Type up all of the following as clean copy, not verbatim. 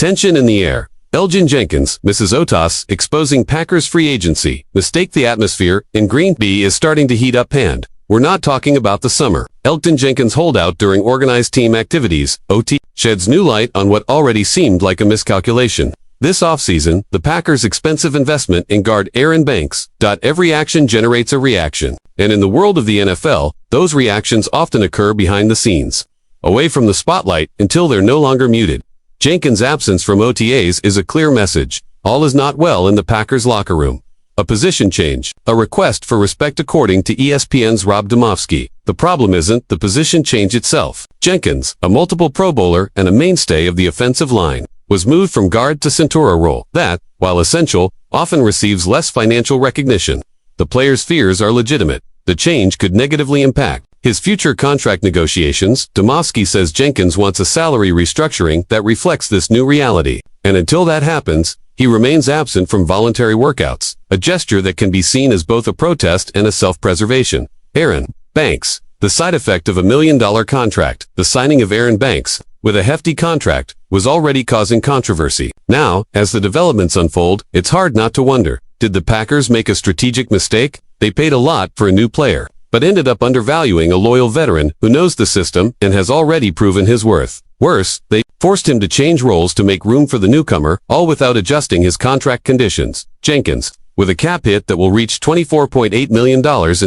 Tension in the air. Elgin Jenkins, Mrs. Otas, exposing Packers free agency. Mistake the atmosphere in Green Bay is starting to heat up hand. We're not talking about the summer. Elgin Jenkins holdout during organized team activities, OT, sheds new light on what already seemed like a miscalculation. This offseason, the Packers' expensive investment in guard Aaron Banks. Every action generates a reaction. And in the world of the NFL, those reactions often occur behind the scenes, away from the spotlight until they're no longer muted. Jenkins' absence from OTAs is a clear message. All is not well in the Packers locker room. A position change, a request for respect according to ESPN's Rob Demovsky. The problem isn't the position change itself. Jenkins, a multiple Pro Bowler and a mainstay of the offensive line, was moved from guard to Centura role that, while essential, often receives less financial recognition. The player's fears are legitimate. The change could negatively impact his future contract negotiations. Demovsky says Jenkins wants a salary restructuring that reflects this new reality. And until that happens, he remains absent from voluntary workouts, a gesture that can be seen as both a protest and a self-preservation. Aaron Banks. The side effect of $1 million contract. The signing of Aaron Banks, with a hefty contract, was already causing controversy. Now, as the developments unfold, it's hard not to wonder, did the Packers make a strategic mistake? They paid a lot for a new player, but ended up undervaluing a loyal veteran who knows the system and has already proven his worth. Worse, they forced him to change roles to make room for the newcomer, all without adjusting his contract conditions. Jenkins, with a cap hit that will reach $24.8 million in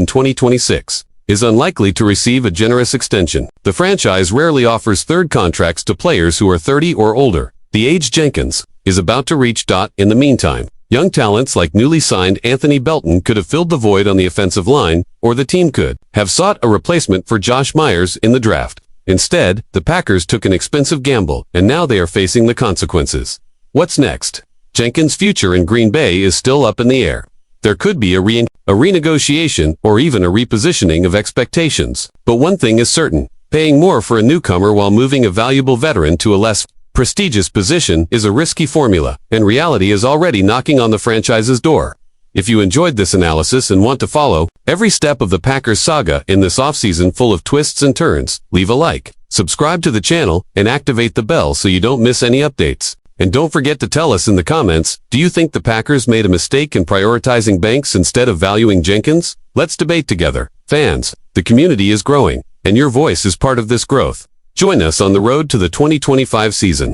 2026, is unlikely to receive a generous extension. The franchise rarely offers third contracts to players who are 30 or older. The age Jenkins is about to reach. In the meantime, young talents like newly signed Anthony Belton could have filled the void on the offensive line, or the team could have sought a replacement for Josh Myers in the draft. Instead, the Packers took an expensive gamble, and now they are facing the consequences. What's next? Jenkins' future in Green Bay is still up in the air. There could be a renegotiation or even a repositioning of expectations. But one thing is certain, paying more for a newcomer while moving a valuable veteran to a less prestigious position is a risky formula, and reality is already knocking on the franchise's door. If you enjoyed this analysis and want to follow every step of the Packers saga in this offseason full of twists and turns, leave a like, subscribe to the channel, and activate the bell so you don't miss any updates. And don't forget to tell us in the comments, do you think the Packers made a mistake in prioritizing Banks instead of valuing Jenkins? Let's debate together. Fans, the community is growing, and your voice is part of this growth. Join us on the road to the 2025 season.